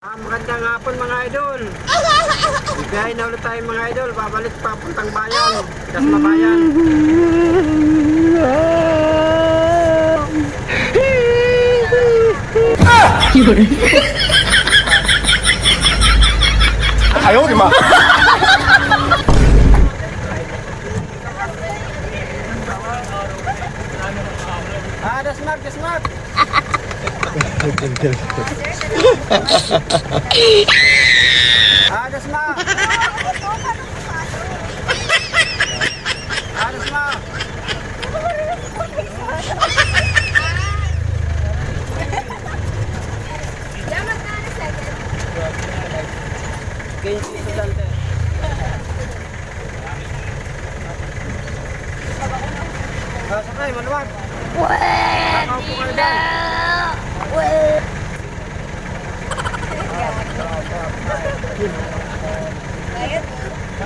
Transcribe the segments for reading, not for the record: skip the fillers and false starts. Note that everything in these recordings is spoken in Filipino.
Magandang hapon mga idol. Bibiyahe na ulit tayo mga idol. Babalik papuntang bayan. Dasma bayan. Ayaw, di ba? Dasmag, Dasmag. Dasma. Dasma. Kaya yung estudyante. Sakay, maluwag. Nakaupo kayo dyan.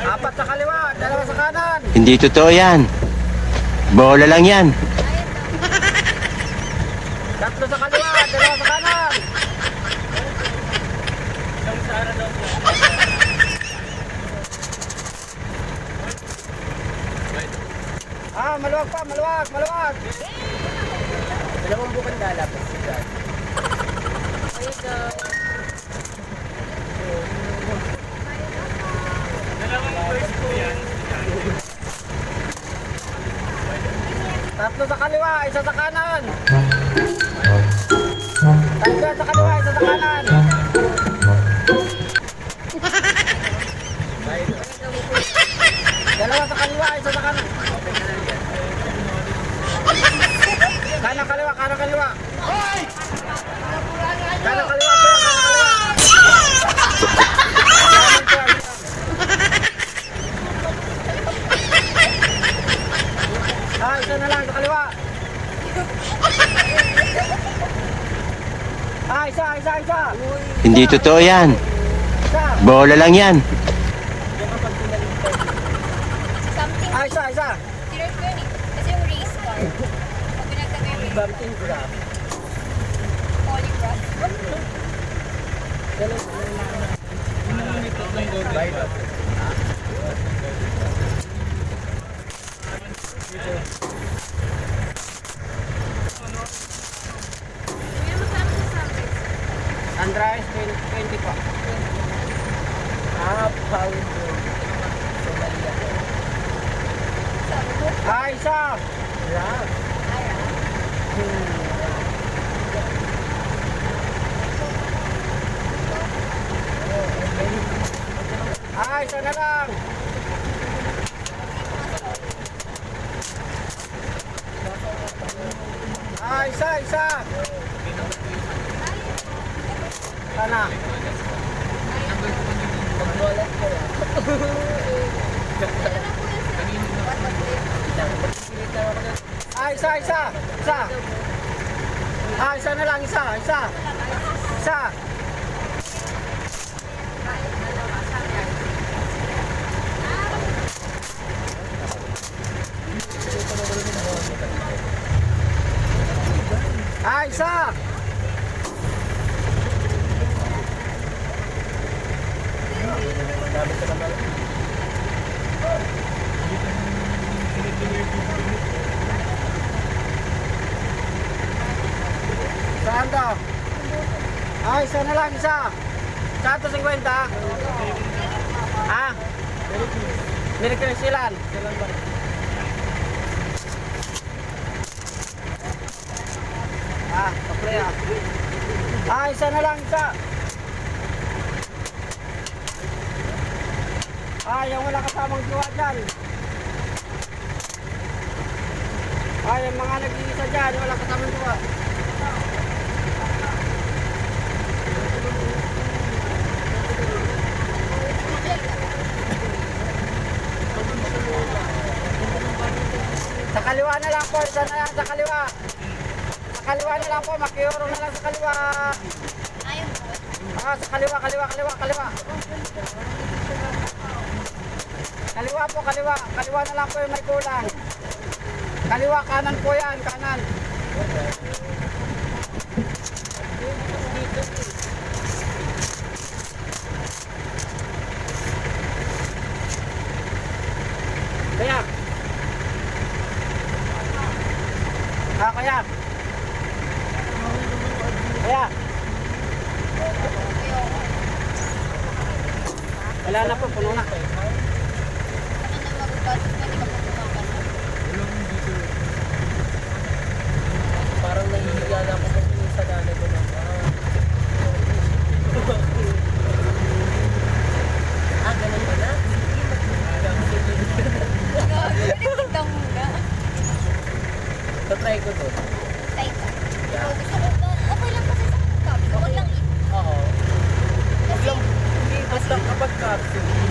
Apat sa kaliwa, dalawa sa kanan. Hindi totoo yan. Bola lang yan. Tatlo sa kaliwa, dalawa sa kanan. Maluwag pa, maluwag, maluwag. Dalawang bukang dala po si Dad. Tatlo sa kaliwa, isa sa kanan. Tatlo sa kaliwa, isa sa kanan. Dalawa sa kaliwa, isa sa kanan. Kanan kaliwa, kanan kaliwa. Kanan kaliwa, kanan kaliwa. Isa na lang sa kaliwa. Isa. Hindi totoo yan. Isa. Bola lang yan. Isa. Tinurkunin. Kasi yung race car. Pag pinagtagay yung race Bumping graph. polygraph. Andres, 20 po. Pound. Isa. Graph. Isa na lang. Isa. Sana. Isa. Isa na lang, isa. Isa. Saan to? Isa na lang, isa. 150. Merry silan. Papreya. Isa na lang, isa. Yung wala kasamang jowa dyan. Yung mga nag-iisa dyan, wala kasamang jowa. Sa kaliwa na lang po, isa na lang sa kaliwa. Sa kaliwa na lang po, makiurong na lang sa kaliwa. Ayaw mo. Sa kaliwa. Kaliwa po, kaliwa. Kaliwa na lang po yung may kulang. Kaliwa, kanan po yan, kanan. kaya. Kaya. Wala na po, puno na. Ano na magugastos mo, hindi ka po kumakasal. Parang nahihiga na ako kung sa dana ko na. Ganun ba na? Tignan mo na. Tatry ko to. Tay ka. Ikaw gusto ko ba? Okay lang kasi sa kapag. Okay lang Oo. Kasi, Hindi basta kapag capsule.